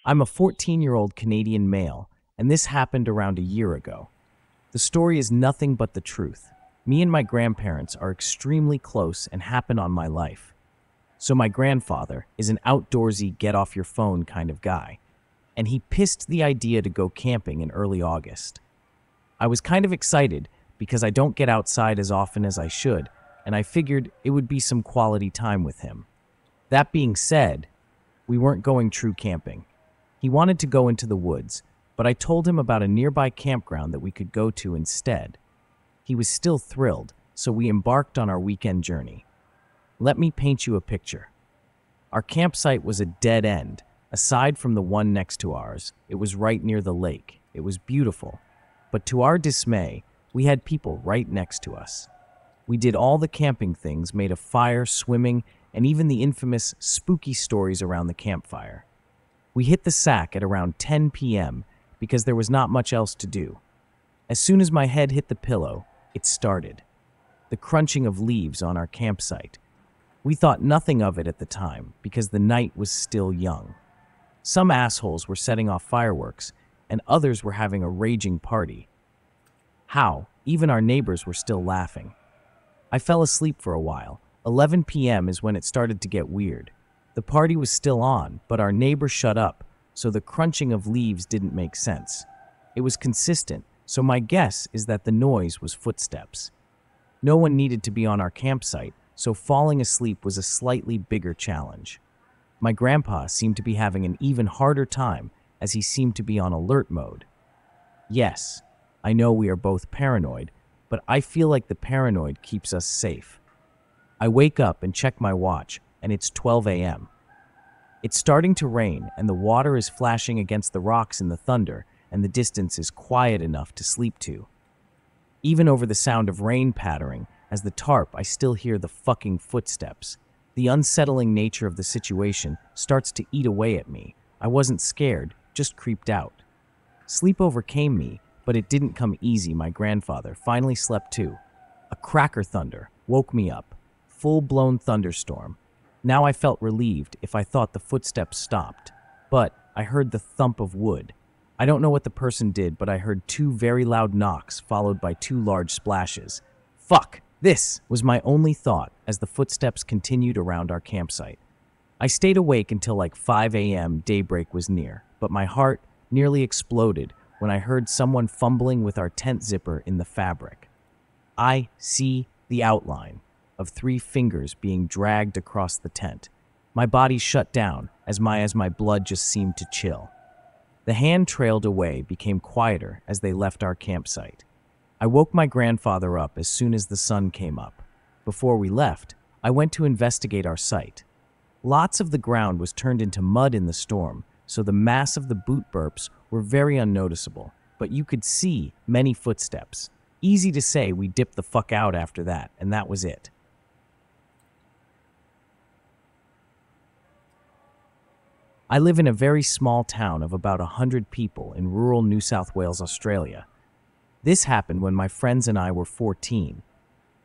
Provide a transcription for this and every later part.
I'm a 14-year-old Canadian male, and this happened around a year ago. The story is nothing but the truth. Me and my grandparents are extremely close and happen on my life. So my grandfather is an outdoorsy, get-off-your-phone kind of guy, and he pissed the idea to go camping in early August. I was kind of excited because I don't get outside as often as I should, and I figured it would be some quality time with him. That being said, we weren't going true camping. He wanted to go into the woods, but I told him about a nearby campground that we could go to instead. He was still thrilled, so we embarked on our weekend journey. Let me paint you a picture. Our campsite was a dead end. Aside from the one next to ours, it was right near the lake. It was beautiful. But to our dismay, we had people right next to us. We did all the camping things, made a fire, swimming, and even the infamous spooky stories around the campfire. We hit the sack at around 10 p.m. because there was not much else to do. As soon as my head hit the pillow, it started. The crunching of leaves on our campsite. We thought nothing of it at the time because the night was still young. Some assholes were setting off fireworks, and others were having a raging party. How? Even our neighbors were still laughing. I fell asleep for a while. 11 p.m. is when it started to get weird. The party was still on, but our neighbor shut up, so the crunching of leaves didn't make sense. It was consistent, so my guess is that the noise was footsteps. No one needed to be on our campsite, so falling asleep was a slightly bigger challenge. My grandpa seemed to be having an even harder time as he seemed to be on alert mode. Yes, I know we are both paranoid, but I feel like the paranoid keeps us safe. I wake up and check my watch, and it's 12 a.m. It's starting to rain, and the water is flashing against the rocks in the thunder, and the distance is quiet enough to sleep to. Even over the sound of rain pattering, as the tarp, I still hear the fucking footsteps. The unsettling nature of the situation starts to eat away at me. I wasn't scared, just creeped out. Sleep overcame me, but it didn't come easy. My grandfather finally slept too. A cracker thunder woke me up. Full-blown thunderstorm. Now I felt relieved if I thought the footsteps stopped, but I heard the thump of wood. I don't know what the person did, but I heard two very loud knocks followed by two large splashes. Fuck! This was my only thought as the footsteps continued around our campsite. I stayed awake until like 5 a.m. Daybreak was near, but my heart nearly exploded when I heard someone fumbling with our tent zipper in the fabric. I see the outline of 3 fingers being dragged across the tent. My body shut down as my blood just seemed to chill. The hand trailed away, became quieter as they left our campsite. I woke my grandfather up as soon as the sun came up. Before we left, I went to investigate our site. Lots of the ground was turned into mud in the storm, so the mass of the boot burps were very unnoticeable, but you could see many footsteps. Easy to say we dipped the fuck out after that, and that was it. I live in a very small town of about 100 people in rural New South Wales, Australia. This happened when my friends and I were 14.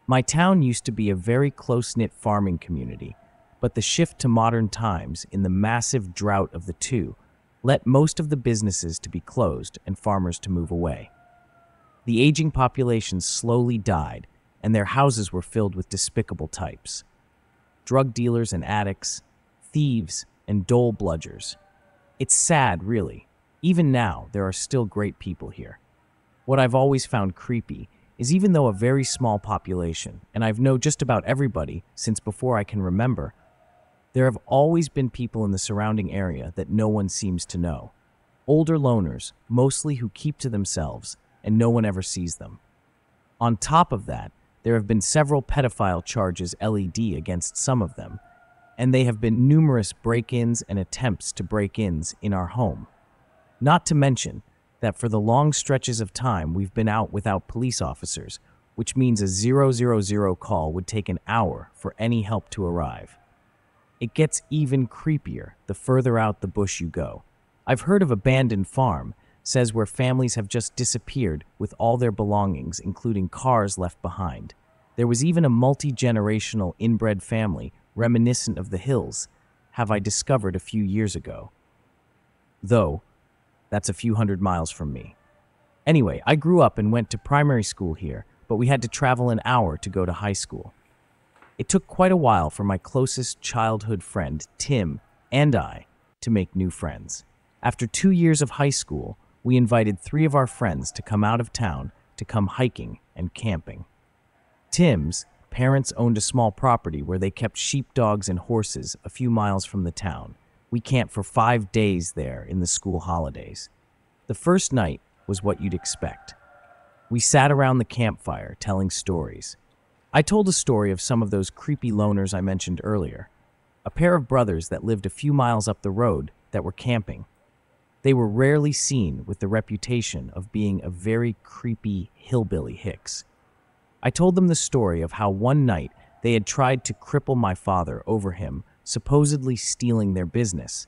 My town used to be a very close-knit farming community, but the shift to modern times in the massive drought of the two led most of the businesses to be closed and farmers to move away. The aging population slowly died, and their houses were filled with despicable types. Drug dealers and addicts, thieves, and dole bludgers. It's sad, really. Even now, there are still great people here. What I've always found creepy is even though a very small population, and I've known just about everybody since before I can remember, there have always been people in the surrounding area that no one seems to know. Older loners, mostly who keep to themselves, and no one ever sees them. On top of that, there have been several pedophile charges LED against some of them, and there have been numerous break-ins and attempts to break-ins in our home. Not to mention that for the long stretches of time we've been out without police officers, which means a 000 call would take an hour for any help to arrive. It gets even creepier the further out the bush you go. I've heard of abandoned farm, says where families have just disappeared with all their belongings, including cars left behind. There was even a multi-generational inbred family reminiscent of the hills, have I discovered a few years ago. though that's a few hundred miles from me. Anyway, I grew up and went to primary school here, but we had to travel an hour to go to high school. It took quite a while for my closest childhood friend, Tim, and I to make new friends. After 2 years of high school, we invited 3 of our friends to come out of town to come hiking and camping. Tim's parents owned a small property where they kept sheepdogs and horses a few miles from the town. We camped for 5 days there in the school holidays. The first night was what you'd expect. We sat around the campfire telling stories. I told a story of some of those creepy loners I mentioned earlier, a pair of brothers that lived a few miles up the road that were camping. They were rarely seen with the reputation of being a very creepy hillbilly hicks. I told them the story of how one night they had tried to cripple my father over him supposedly stealing their business.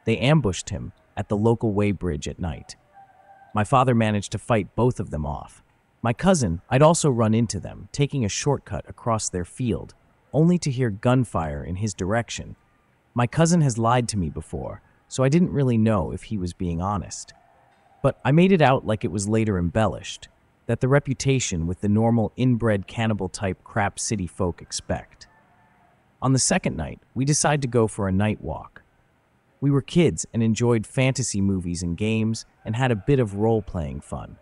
They ambushed him at the local weighbridge at night. My father managed to fight both of them off. My cousin, I'd also run into them, taking a shortcut across their field, only to hear gunfire in his direction. My cousin has lied to me before, so I didn't really know if he was being honest. But I made it out like it was later embellished, that the reputation with the normal inbred cannibal-type crap city folk expect. On the second night, we decided to go for a night walk. We were kids and enjoyed fantasy movies and games and had a bit of role-playing fun.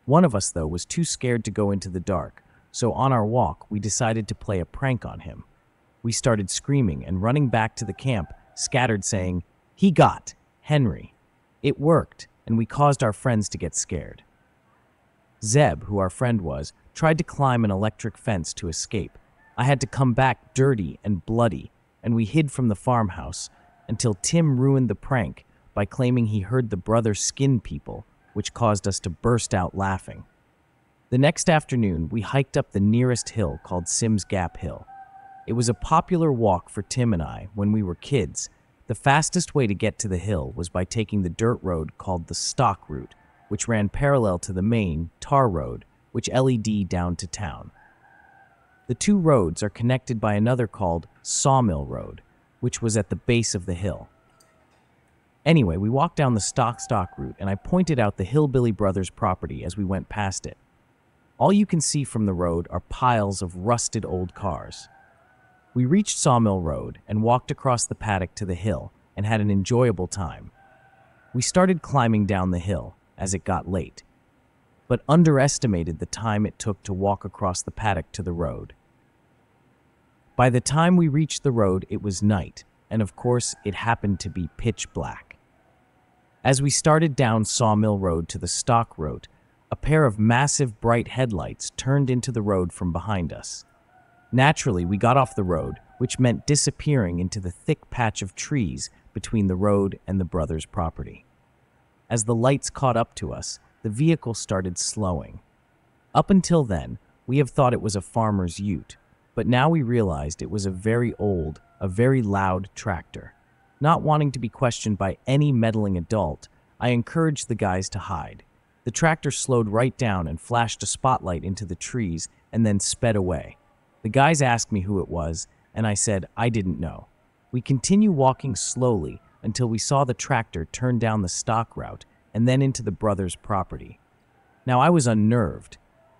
One of us, though, was too scared to go into the dark, so on our walk, we decided to play a prank on him. We started screaming and running back to the camp, scattered saying, "He got Henry." It worked, and we caused our friends to get scared. Zeb, who our friend was, tried to climb an electric fence to escape. I had to come back dirty and bloody, and we hid from the farmhouse until Tim ruined the prank by claiming he heard the brother skin people, which caused us to burst out laughing. The next afternoon, we hiked up the nearest hill called Sims Gap Hill. It was a popular walk for Tim and I when we were kids. The fastest way to get to the hill was by taking the dirt road called the Stock Route, which ran parallel to the main, tar road, which led down to town. The two roads are connected by another called Sawmill Road, which was at the base of the hill. Anyway, we walked down the Stock route, and I pointed out the Hillbilly Brothers property as we went past it. All you can see from the road are piles of rusted old cars. We reached Sawmill Road and walked across the paddock to the hill and had an enjoyable time. We started climbing down the hill as it got late, but underestimated the time it took to walk across the paddock to the road. By the time we reached the road, it was night, and of course, it happened to be pitch black. As we started down Sawmill Road to the Stock Road, a pair of massive bright headlights turned into the road from behind us. Naturally, we got off the road, which meant disappearing into the thick patch of trees between the road and the brothers' property. As the lights caught up to us, the vehicle started slowing. Up until then, we have thought it was a farmer's ute, but now we realized it was a very old, a very loud tractor. Not wanting to be questioned by any meddling adult, I encouraged the guys to hide. The tractor slowed right down and flashed a spotlight into the trees and then sped away. The guys asked me who it was, and I said I didn't know. We continued walking slowly until we saw the tractor turn down the stock route and then into the brothers' property. Now I was unnerved.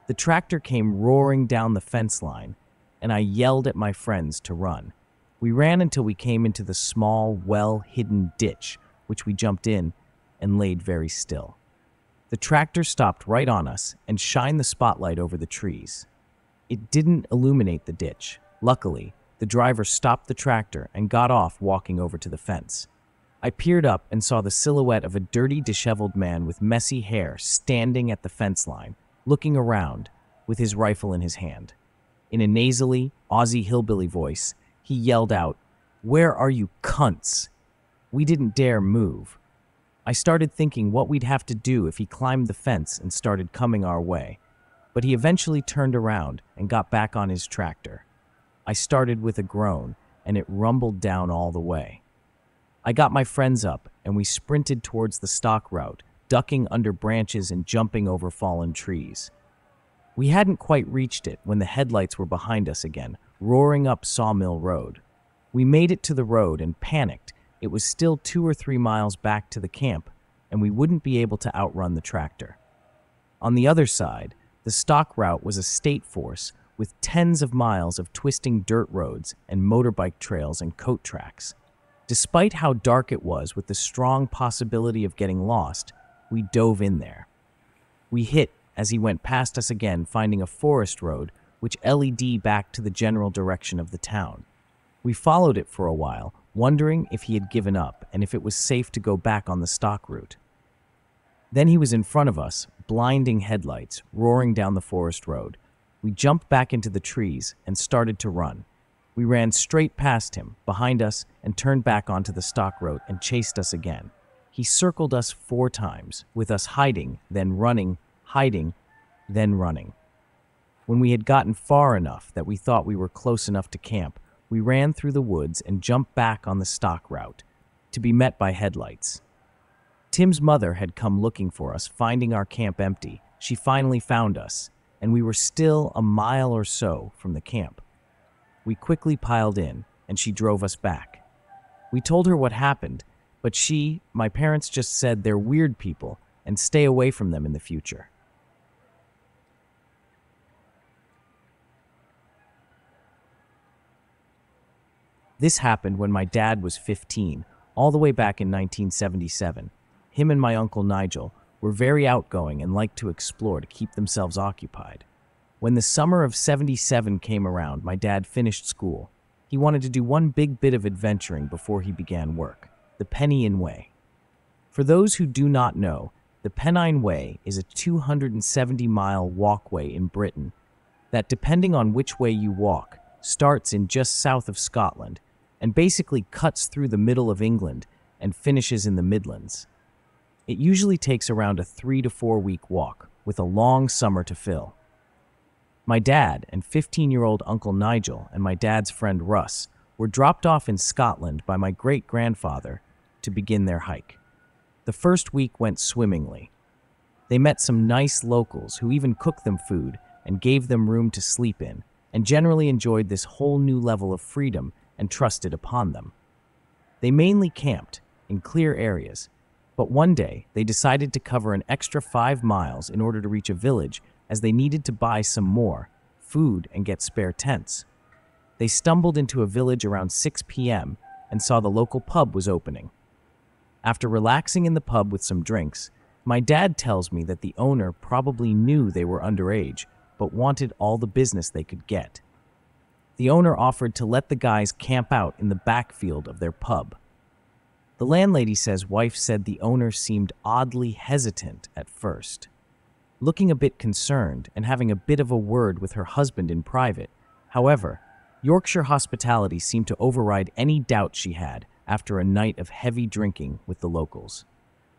The tractor came roaring down the fence line, and I yelled at my friends to run. We ran until we came into the small, well-hidden ditch, which we jumped in and laid very still. The tractor stopped right on us and shined the spotlight over the trees. It didn't illuminate the ditch. Luckily, the driver stopped the tractor and got off walking over to the fence. I peered up and saw the silhouette of a dirty, disheveled man with messy hair standing at the fence line, looking around with his rifle in his hand. In a nasally, Aussie hillbilly voice, he yelled out, "Where are you cunts?" We didn't dare move. I started thinking what we'd have to do if he climbed the fence and started coming our way, but he eventually turned around and got back on his tractor. I started with a groan, and it rumbled down all the way. I got my friends up, and we sprinted towards the stock route, ducking under branches and jumping over fallen trees. We hadn't quite reached it when the headlights were behind us again, roaring up Sawmill Road. We made it to the road and panicked it was still 2 or 3 miles back to the camp, and we wouldn't be able to outrun the tractor. On the other side, the stock route was a state force with tens of miles of twisting dirt roads and motorbike trails and coat tracks. Despite how dark it was with the strong possibility of getting lost, we dove in there. We hit as he went past us again, finding a forest road which led back to the general direction of the town. We followed it for a while, wondering if he had given up and if it was safe to go back on the stock route. Then he was in front of us, blinding headlights, roaring down the forest road. We jumped back into the trees and started to run. We ran straight past him, behind us, and turned back onto the stock road and chased us again. He circled us 4 times, with us hiding, then running, hiding, then running. When we had gotten far enough that we thought we were close enough to camp, we ran through the woods and jumped back on the stock route, to be met by headlights. Tim's mother had come looking for us, finding our camp empty. She finally found us, and we were still a mile or so from the camp. We quickly piled in, and she drove us back. We told her what happened, but my parents just said they're weird people and stay away from them in the future. This happened when my dad was 15, all the way back in 1977. Him and my Uncle Nigel were very outgoing and liked to explore to keep themselves occupied. When the summer of '77 came around, my dad finished school. He wanted to do one big bit of adventuring before he began work, the Pennine Way. For those who do not know, the Pennine Way is a 270-mile walkway in Britain that, depending on which way you walk, starts in just south of Scotland and basically cuts through the middle of England and finishes in the Midlands. It usually takes around a 3 to 4 week walk, with a long summer to fill. My dad and 15-year-old Uncle Nigel and my dad's friend Russ were dropped off in Scotland by my great-grandfather to begin their hike. The first week went swimmingly. They met some nice locals who even cooked them food and gave them room to sleep in, and generally enjoyed this whole new level of freedom and trusted upon them. They mainly camped in clear areas, but one day they decided to cover an extra 5 miles in order to reach a village, as they needed to buy some more food and get spare tents. They stumbled into a village around 6 p.m. and saw the local pub was opening. After relaxing in the pub with some drinks, my dad tells me that the owner probably knew they were underage, but wanted all the business they could get. The owner offered to let the guys camp out in the backfield of their pub. The landlady says wife said the owner seemed oddly hesitant at first, looking a bit concerned and having a bit of a word with her husband in private. However, Yorkshire hospitality seemed to override any doubt she had after a night of heavy drinking with the locals.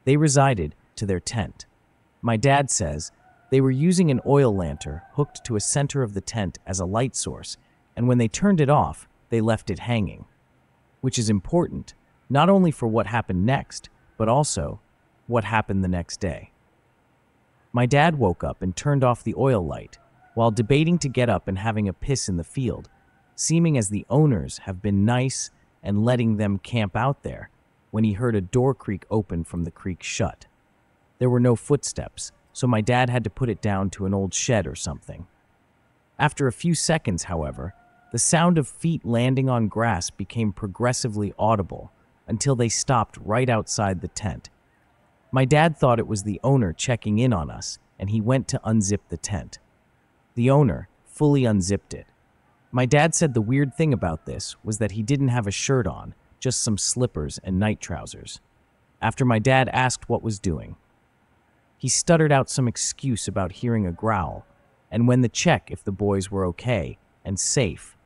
They resided to their tent. My dad says they were using an oil lantern hooked to a center of the tent as a light source, and when they turned it off, they left it hanging. Which is important, not only for what happened next, but also what happened the next day. My dad woke up and turned off the oil light, while debating to get up and having a piss in the field, seeming as the owners have been nice and letting them camp out there, when he heard a door creak open from the creak shut. There were no footsteps, so my dad had to put it down to an old shed or something. After a few seconds, however, the sound of feet landing on grass became progressively audible until they stopped right outside the tent. My dad thought it was the owner checking in on us, and he went to unzip the tent. The owner fully unzipped it. My dad said the weird thing about this was that he didn't have a shirt on, just some slippers and night trousers. After my dad asked what was doing, he stuttered out some excuse about hearing a growl, and when to check if the boys were okay and safe.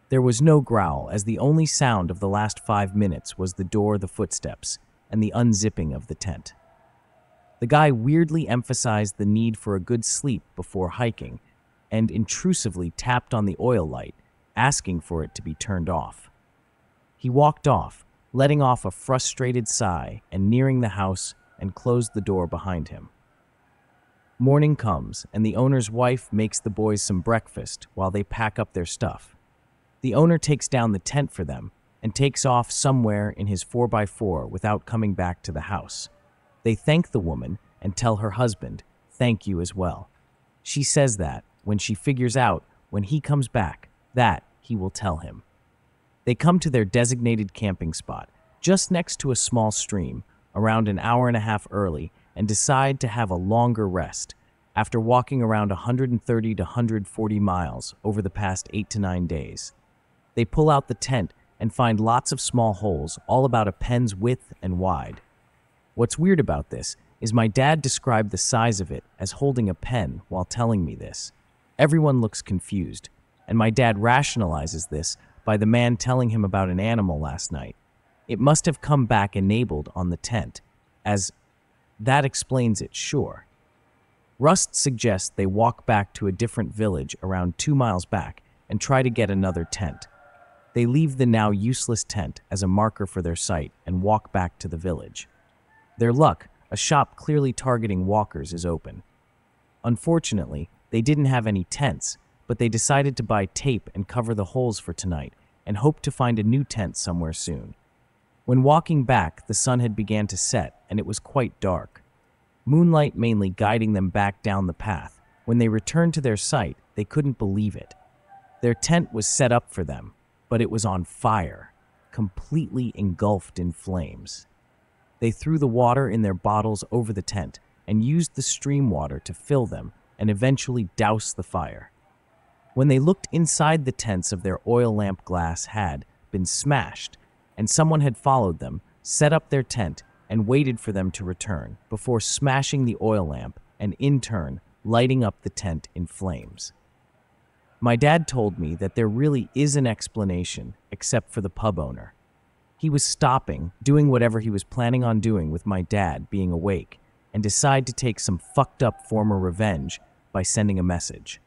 There was no growl, as the only sound of the last 5 minutes was the door, the footsteps, and the unzipping of the tent. The guy weirdly emphasized the need for a good sleep before hiking, and intrusively tapped on the oil light, asking for it to be turned off. He walked off, letting off a frustrated sigh and nearing the house and closed the door behind him. Morning comes, and the owner's wife makes the boys some breakfast while they pack up their stuff. The owner takes down the tent for them, and takes off somewhere in his 4x4 without coming back to the house. They thank the woman and tell her husband, "Thank you as well." She says that when she figures out when he comes back, that he will tell him. They come to their designated camping spot, just next to a small stream, around an hour and a half early, and decide to have a longer rest after walking around 130 to 140 miles over the past 8 to 9 days. They pull out the tent and find lots of small holes, all about a pen's width and wide. What's weird about this is my dad described the size of it as holding a pen while telling me this. Everyone looks confused, and my dad rationalizes this by the man telling him about an animal last night. It must have come back enabled on the tent, as that explains it, sure. Rust suggests they walk back to a different village around 2 miles back and try to get another tent. They leave the now useless tent as a marker for their site and walk back to the village. Their luck, a shop clearly targeting walkers is open. Unfortunately, they didn't have any tents, but they decided to buy tape and cover the holes for tonight and hope to find a new tent somewhere soon. When walking back, the sun had began to set and it was quite dark. Moonlight mainly guiding them back down the path. When they returned to their site, they couldn't believe it. Their tent was set up for them, but it was on fire, completely engulfed in flames. They threw the water in their bottles over the tent and used the stream water to fill them and eventually douse the fire. When they looked inside, the tents of their oil lamp glass had been smashed, and someone had followed them, set up their tent, and waited for them to return before smashing the oil lamp and, in turn, lighting up the tent in flames. My dad told me that there really is an explanation except for the pub owner. He was stopping, doing whatever he was planning on doing with my dad being awake, and decide to take some fucked up former revenge by sending a message.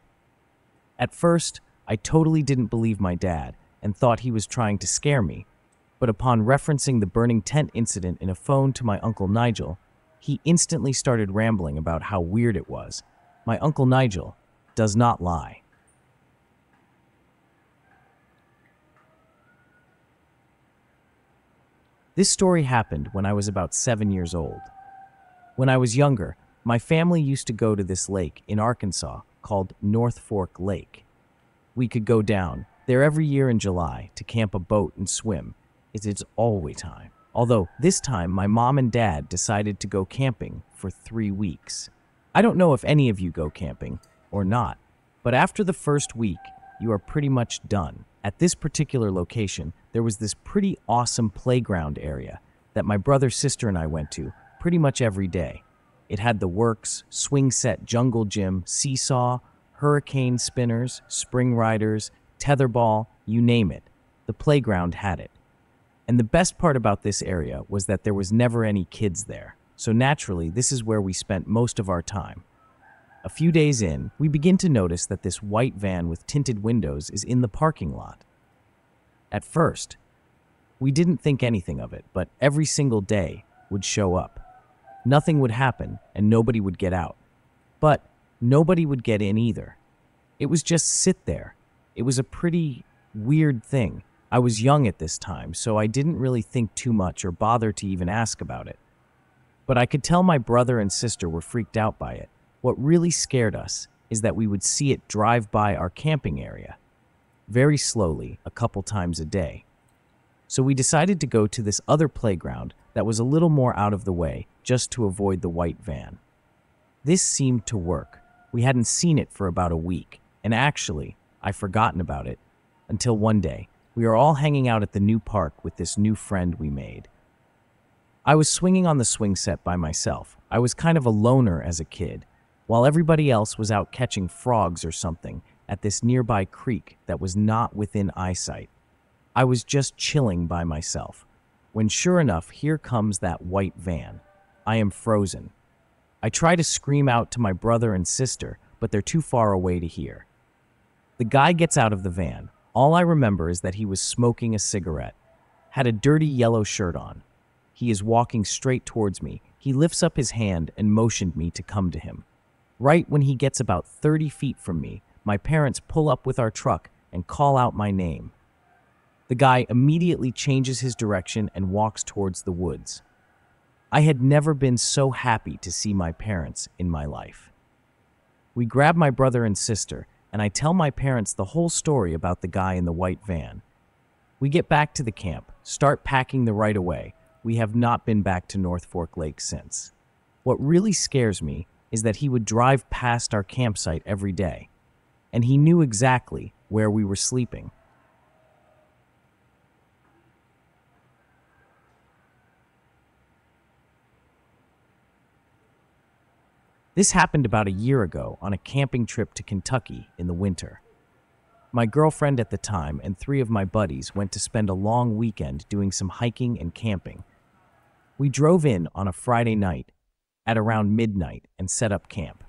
At first, I totally didn't believe my dad and thought he was trying to scare me, but upon referencing the burning tent incident in a phone to my Uncle Nigel, he instantly started rambling about how weird it was. My Uncle Nigel does not lie. This story happened when I was about 7 years old. When I was younger, my family used to go to this lake in Arkansas called North Fork Lake. We could go down there every year in July to camp a boat and swim. It's always time. Although this time my mom and dad decided to go camping for 3 weeks. I don't know if any of you go camping or not, but after the first week, you are pretty much done. At this particular location, there was this pretty awesome playground area that my brother, sister, and I went to pretty much every day. It had the works, swing set, jungle gym, seesaw, hurricane spinners, spring riders, tetherball, you name it. The playground had it. And the best part about this area was that there was never any kids there. So naturally, this is where we spent most of our time. A few days in, we begin to notice that this white van with tinted windows is in the parking lot. At first, we didn't think anything of it, but every single day would show up. Nothing would happen and nobody would get out. But nobody would get in either. It was just sit there. It was a pretty weird thing. I was young at this time, so I didn't really think too much or bother to even ask about it. But I could tell my brother and sister were freaked out by it. What really scared us is that we would see it drive by our camping area, very slowly, a couple times a day. So we decided to go to this other playground that was a little more out of the way, just to avoid the white van. This seemed to work. We hadn't seen it for about a week, and actually, I'd forgotten about it, until one day, we were all hanging out at the new park with this new friend we made. I was swinging on the swing set by myself. I was kind of a loner as a kid, while everybody else was out catching frogs or something at this nearby creek that was not within eyesight. I was just chilling by myself, when sure enough, here comes that white van. I am frozen. I try to scream out to my brother and sister, but they're too far away to hear. The guy gets out of the van. All I remember is that he was smoking a cigarette, had a dirty yellow shirt on. He is walking straight towards me. He lifts up his hand and motioned me to come to him. Right when he gets about 30 feet from me, my parents pull up with our truck and call out my name. The guy immediately changes his direction and walks towards the woods. I had never been so happy to see my parents in my life. We grab my brother and sister, and I tell my parents the whole story about the guy in the white van. We get back to the camp, start packing the right away. We have not been back to North Fork Lake since. What really scares me is that he would drive past our campsite every day, and he knew exactly where we were sleeping. This happened about a year ago on a camping trip to Kentucky in the winter. My girlfriend at the time and 3 of my buddies went to spend a long weekend doing some hiking and camping. We drove in on a Friday night at around midnight and set up camp.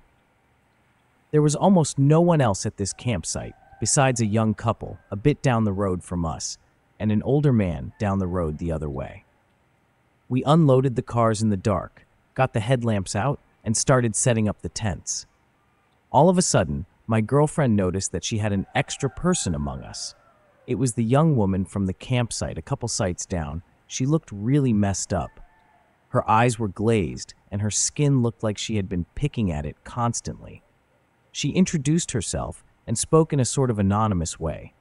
There was almost no one else at this campsite besides a young couple a bit down the road from us and an older man down the road the other way. We unloaded the cars in the dark, got the headlamps out, and started setting up the tents. All of a sudden, my girlfriend noticed that she had an extra person among us. It was the young woman from the campsite a couple sites down. She looked really messed up. Her eyes were glazed, and her skin looked like she had been picking at it constantly. She introduced herself and spoke in a sort of anonymous way.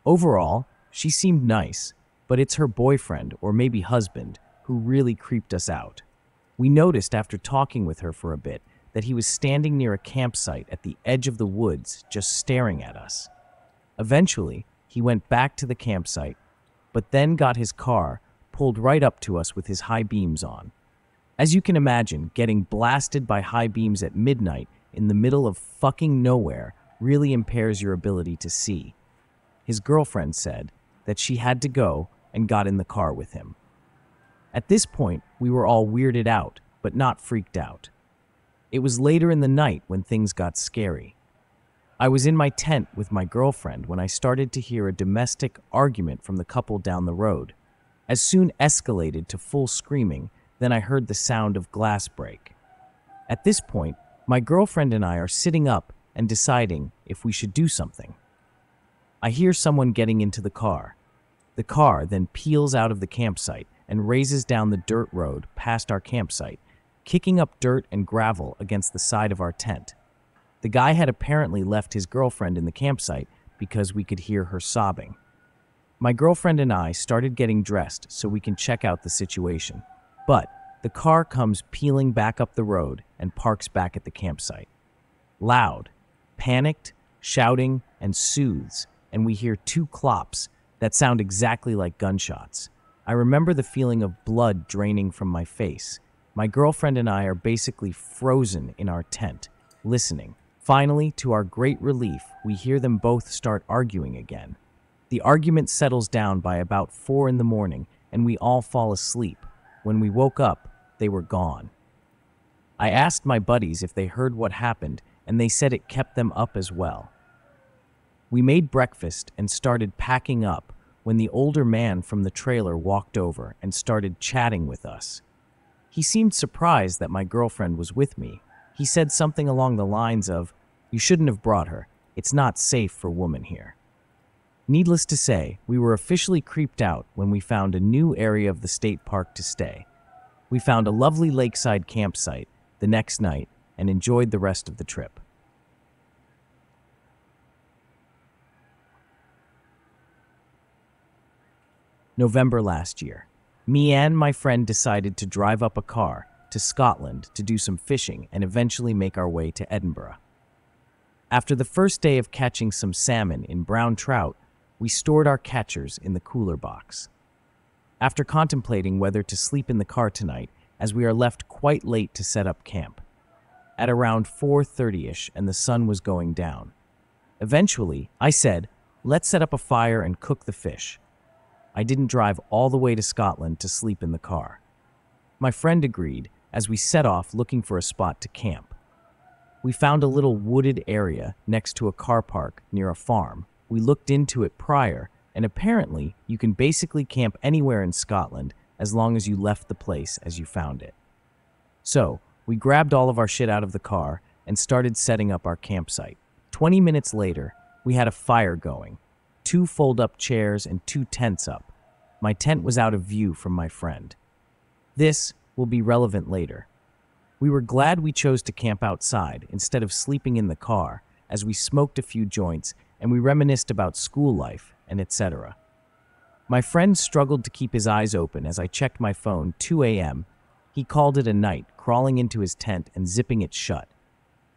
Overall, she seemed nice, but it's her boyfriend, or maybe husband, who really creeped us out. We noticed after talking with her for a bit that he was standing near a campsite at the edge of the woods just staring at us. Eventually, he went back to the campsite, but then got his car pulled right up to us with his high beams on. As you can imagine, getting blasted by high beams at midnight in the middle of fucking nowhere really impairs your ability to see. His girlfriend said that she had to go and got in the car with him. At this point, we were all weirded out, but not freaked out. It was later in the night when things got scary. I was in my tent with my girlfriend when I started to hear a domestic argument from the couple down the road. As soon escalated to full screaming, then I heard the sound of glass break. At this point, my girlfriend and I are sitting up and deciding if we should do something. I hear someone getting into the car. The car then peels out of the campsite and races down the dirt road past our campsite, kicking up dirt and gravel against the side of our tent. The guy had apparently left his girlfriend in the campsite because we could hear her sobbing. My girlfriend and I started getting dressed so we can check out the situation, but the car comes peeling back up the road and parks back at the campsite. Loud, panicked, shouting, and soothes, and we hear 2 clops that sound exactly like gunshots. I remember the feeling of blood draining from my face. My girlfriend and I are basically frozen in our tent, listening. Finally, to our great relief, we hear them both start arguing again. The argument settles down by about 4 in the morning, and we all fall asleep. When we woke up, they were gone. I asked my buddies if they heard what happened, and they said it kept them up as well. We made breakfast and started packing up when the older man from the trailer walked over and started chatting with us. He seemed surprised that my girlfriend was with me. He said something along the lines of, "You shouldn't have brought her. It's not safe for women here." Needless to say, we were officially creeped out when we found a new area of the state park to stay. We found a lovely lakeside campsite the next night and enjoyed the rest of the trip. November last year. Me and my friend decided to drive up a car to Scotland to do some fishing and eventually make our way to Edinburgh. After the first day of catching some salmon in brown trout, we stored our catchers in the cooler box. After contemplating whether to sleep in the car tonight, as we are left quite late to set up camp, at around 4:30ish and the sun was going down. Eventually, I said, let's set up a fire and cook the fish. I didn't drive all the way to Scotland to sleep in the car. My friend agreed as we set off looking for a spot to camp. We found a little wooded area next to a car park near a farm. We looked into it prior, and apparently you can basically camp anywhere in Scotland as long as you left the place as you found it. So, we grabbed all of our shit out of the car and started setting up our campsite. 20 minutes later, we had a fire going. 2 fold-up chairs and 2 tents up. My tent was out of view from my friend. This will be relevant later. We were glad we chose to camp outside instead of sleeping in the car, as we smoked a few joints and we reminisced about school life and etc. My friend struggled to keep his eyes open as I checked my phone. 2 a.m. He called it a night, crawling into his tent and zipping it shut.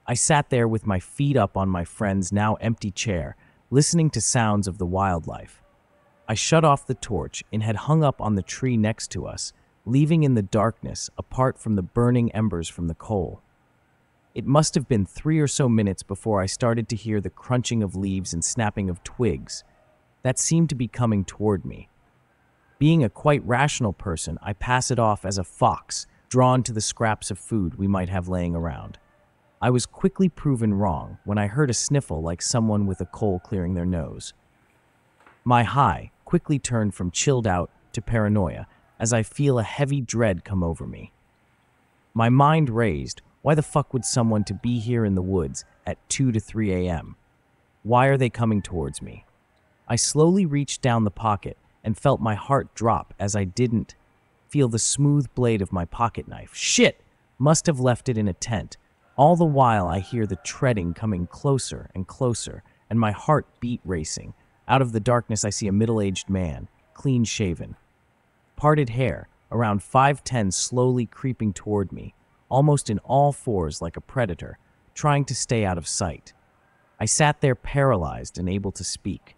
I sat there with my feet up on my friend's now empty chair, listening to sounds of the wildlife. I shut off the torch and had hung up on the tree next to us, leaving in the darkness apart from the burning embers from the coal. It must have been 3 or so minutes before I started to hear the crunching of leaves and snapping of twigs that seemed to be coming toward me. Being a quite rational person, I pass it off as a fox drawn to the scraps of food we might have laying around. I was quickly proven wrong when I heard a sniffle like someone with a coal clearing their nose. My high quickly turned from chilled out to paranoia as I feel a heavy dread come over me. My mind raised, why the fuck would someone to be here in the woods at 2 to 3 a.m.? Why are they coming towards me? I slowly reached down the pocket and felt my heart drop as I didn't feel the smooth blade of my pocket knife. Shit! Must have left it in a tent. All the while I hear the treading coming closer and closer, and my heart beat racing. Out of the darkness I see a middle-aged man, clean-shaven. Parted hair, around 5'10", slowly creeping toward me, almost in all fours like a predator, trying to stay out of sight. I sat there paralyzed and able to speak.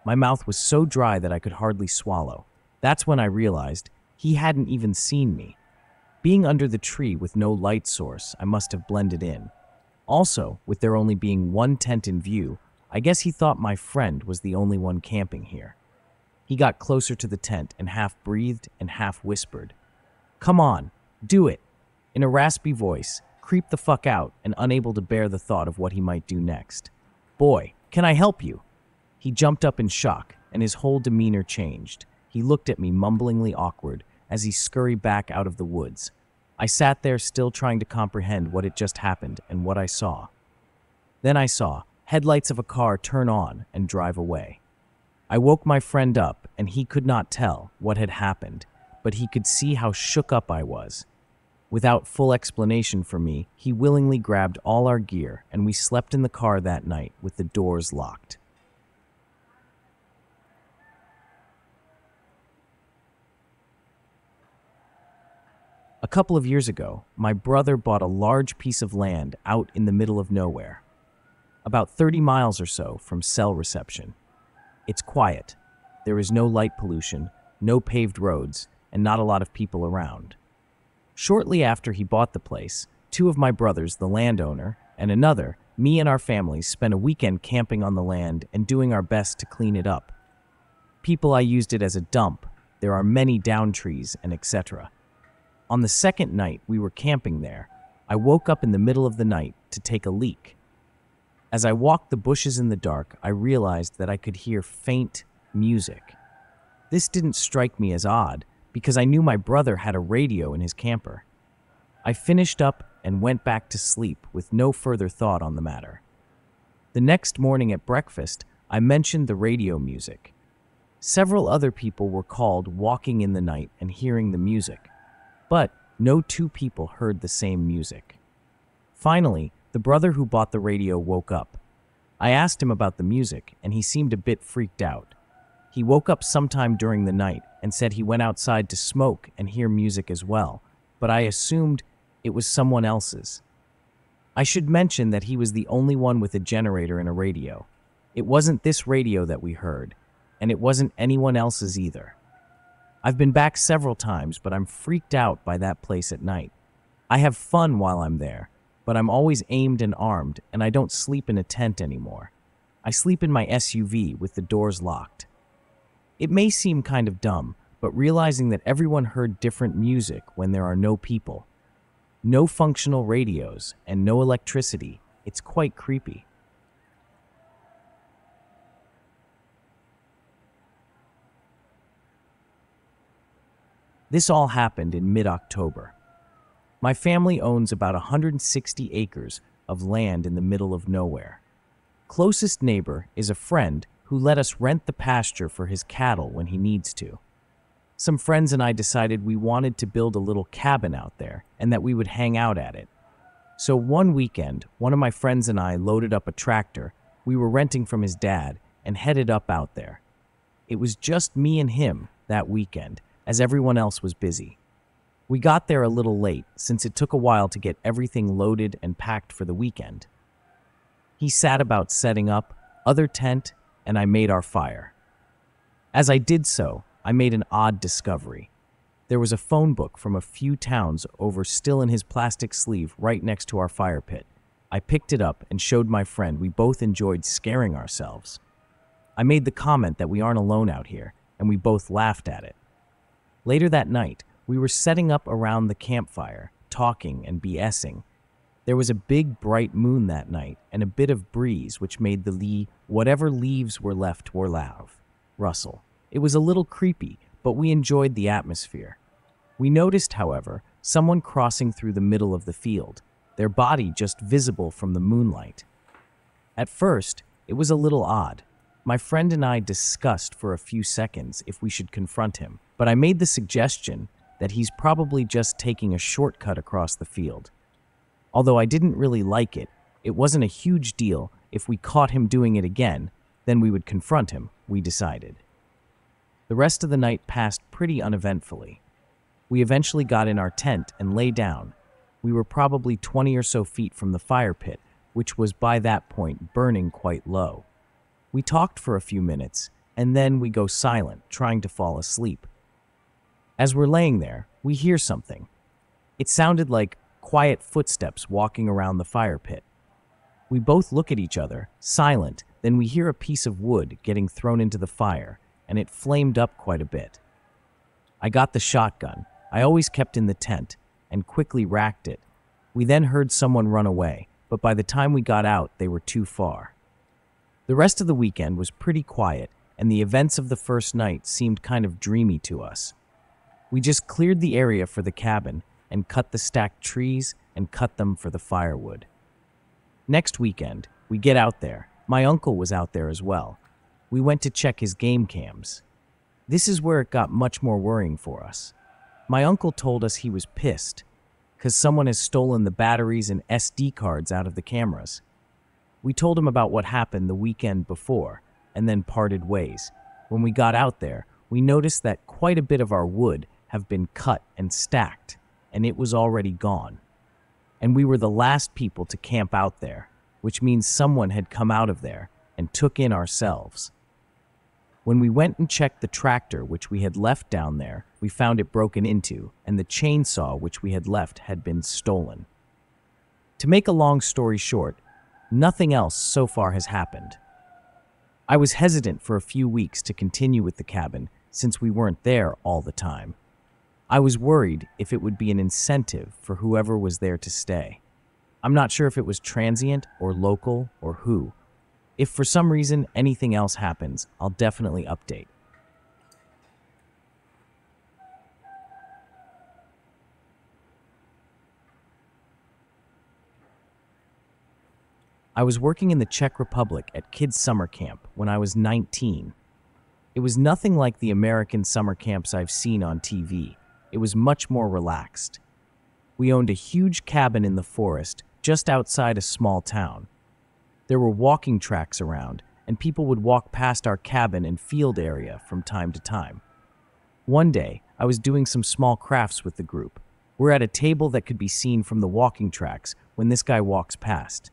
My mouth was so dry that I could hardly swallow. That's when I realized he hadn't even seen me. Being under the tree with no light source, I must have blended in. Also, with there only being one tent in view, I guess he thought my friend was the only one camping here. He got closer to the tent and half breathed and half whispered, "Come on, do it," in a raspy voice, creeped the fuck out and unable to bear the thought of what he might do next. "Boy, can I help you?" He jumped up in shock and his whole demeanor changed. He looked at me mumblingly awkward as he scurried back out of the woods. I sat there still trying to comprehend what had just happened and what I saw. Then I saw headlights of a car turn on and drive away. I woke my friend up and he could not tell what had happened, but he could see how shook up I was. Without full explanation for me, he willingly grabbed all our gear and we slept in the car that night with the doors locked. A couple of years ago, my brother bought a large piece of land out in the middle of nowhere, about 30 miles or so from cell reception. It's quiet. There is no light pollution, no paved roads, and not a lot of people around. Shortly after he bought the place, 2 of my brothers, the landowner, and another, me and our families, spent a weekend camping on the land and doing our best to clean it up. I used it as a dump. There are many down trees and etc. On the second night we were camping there, I woke up in the middle of the night to take a leak. As I walked the bushes in the dark, I realized that I could hear faint music. This didn't strike me as odd, because I knew my brother had a radio in his camper. I finished up and went back to sleep with no further thought on the matter. The next morning at breakfast, I mentioned the radio music. Several other people were called walking in the night and hearing the music, but no 2 people heard the same music. Finally, the brother who bought the radio woke up. I asked him about the music, and he seemed a bit freaked out. He woke up sometime during the night and said he went outside to smoke and hear music as well, but I assumed it was someone else's. I should mention that he was the only one with a generator and a radio. It wasn't this radio that we heard, and it wasn't anyone else's either. I've been back several times, but I'm freaked out by that place at night. I have fun while I'm there, but I'm always aimed and armed, and I don't sleep in a tent anymore. I sleep in my SUV with the doors locked. It may seem kind of dumb, but realizing that everyone heard different music when there are no people, no functional radios, and no electricity, it's quite creepy. This all happened in mid-October. My family owns about 160 acres of land in the middle of nowhere. Closest neighbor is a friend who let us rent the pasture for his cattle when he needs to. Some friends and I decided we wanted to build a little cabin out there and that we would hang out at it. So one weekend, one of my friends and I loaded up a tractor we were renting from his dad and headed up out there. It was just me and him that weekend, as everyone else was busy. We got there a little late since it took a while to get everything loaded and packed for the weekend. He sat about setting up other tent and I made our fire. As I did so, I made an odd discovery. There was a phone book from a few towns over still in his plastic sleeve right next to our fire pit. I picked it up and showed my friend. We both enjoyed scaring ourselves. I made the comment that we aren't alone out here, and we both laughed at it. Later that night, we were setting up around the campfire, talking and BSing. There was a big bright moon that night and a bit of breeze which made whatever leaves were left were rustle. It was a little creepy, but we enjoyed the atmosphere. We noticed, however, someone crossing through the middle of the field, their body just visible from the moonlight. At first, it was a little odd. My friend and I discussed for a few seconds if we should confront him, but I made the suggestion that he's probably just taking a shortcut across the field. Although I didn't really like it, it wasn't a huge deal. If we caught him doing it again, then we would confront him, we decided. The rest of the night passed pretty uneventfully. We eventually got in our tent and lay down. We were probably 20 or so feet from the fire pit, which was by that point burning quite low. We talked for a few minutes, and then we go silent, trying to fall asleep. As we're laying there, we hear something. It sounded like quiet footsteps walking around the fire pit. We both look at each other, silent, then we hear a piece of wood getting thrown into the fire, and it flamed up quite a bit. I got the shotgun I always kept in the tent and quickly racked it. We then heard someone run away, but by the time we got out, they were too far. The rest of the weekend was pretty quiet, and the events of the first night seemed kind of dreamy to us. We just cleared the area for the cabin and cut the stacked trees and cut them for the firewood. Next weekend, we get out there. My uncle was out there as well. We went to check his game cams. This is where it got much more worrying for us. My uncle told us he was pissed because someone has stolen the batteries and SD cards out of the cameras. We told him about what happened the weekend before and then parted ways. When we got out there, we noticed that quite a bit of our wood have been cut and stacked, and it was already gone. And we were the last people to camp out there, which means someone had come out of there and took in ourselves. When we went and checked the tractor which we had left down there, we found it broken into, and the chainsaw which we had left had been stolen. To make a long story short, nothing else so far has happened. I was hesitant for a few weeks to continue with the cabin since we weren't there all the time. I was worried if it would be an incentive for whoever was there to stay. I'm not sure if it was transient or local or who. If for some reason anything else happens, I'll definitely update. I was working in the Czech Republic at kids' summer camp when I was 19. It was nothing like the American summer camps I've seen on TV. It was much more relaxed. We owned a huge cabin in the forest just outside a small town. There were walking tracks around, and people would walk past our cabin and field area from time to time. One day, I was doing some small crafts with the group. We're at a table that could be seen from the walking tracks when this guy walks past.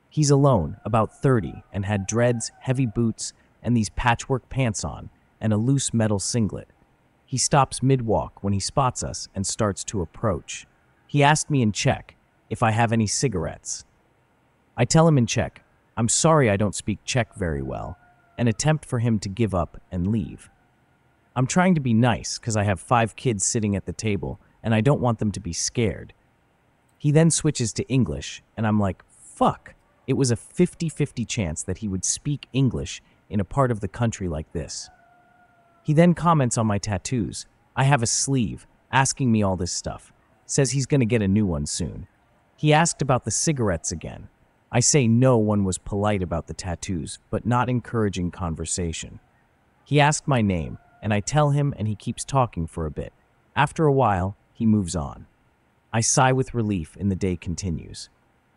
He's alone, about 30, and had dreads, heavy boots, and these patchwork pants on, and a loose metal singlet. He stops mid-walk when he spots us and starts to approach. He asked me in Czech if I have any cigarettes. I tell him in Czech, I'm sorry I don't speak Czech very well, and attempt for him to give up and leave. I'm trying to be nice because I have 5 kids sitting at the table and I don't want them to be scared. He then switches to English and I'm like, fuck. It was a 50-50 chance that he would speak English in a part of the country like this. He then comments on my tattoos. I have a sleeve, asking me all this stuff. Says he's going to get a new one soon. He asked about the cigarettes again. I say no one was polite about the tattoos, but not encouraging conversation. He asked my name, and I tell him, and he keeps talking for a bit. After a while, he moves on. I sigh with relief, and the day continues.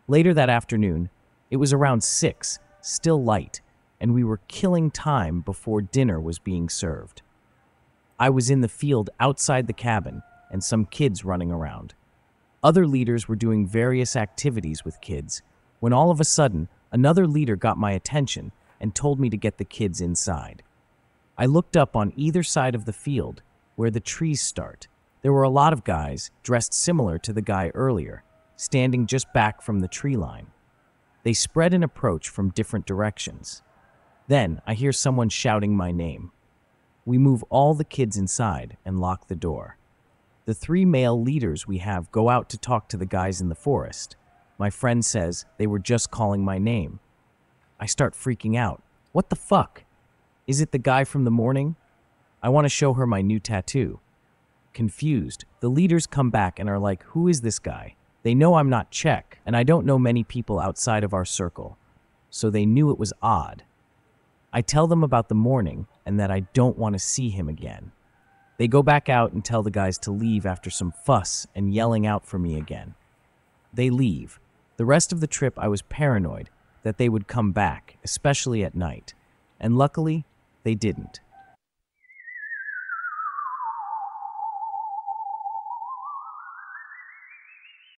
Later that afternoon, it was around 6, still light, and we were killing time before dinner was being served. I was in the field outside the cabin, and some kids running around. Other leaders were doing various activities with kids, when all of a sudden, another leader got my attention and told me to get the kids inside. I looked up on either side of the field, where the trees start. There were a lot of guys, dressed similar to the guy earlier, standing just back from the tree line. They spread and approach from different directions. Then, I hear someone shouting my name. We move all the kids inside and lock the door. The 3 male leaders we have go out to talk to the guys in the forest. My friend says they were just calling my name. I start freaking out. What the fuck? Is it the guy from the morning? I want to show her my new tattoo. Confused, the leaders come back and are like, who is this guy? They know I'm not Czech, and I don't know many people outside of our circle, so they knew it was odd. I tell them about the morning and that I don't want to see him again. They go back out and tell the guys to leave after some fuss and yelling out for me again. They leave. The rest of the trip I was paranoid that they would come back, especially at night, and luckily, they didn't.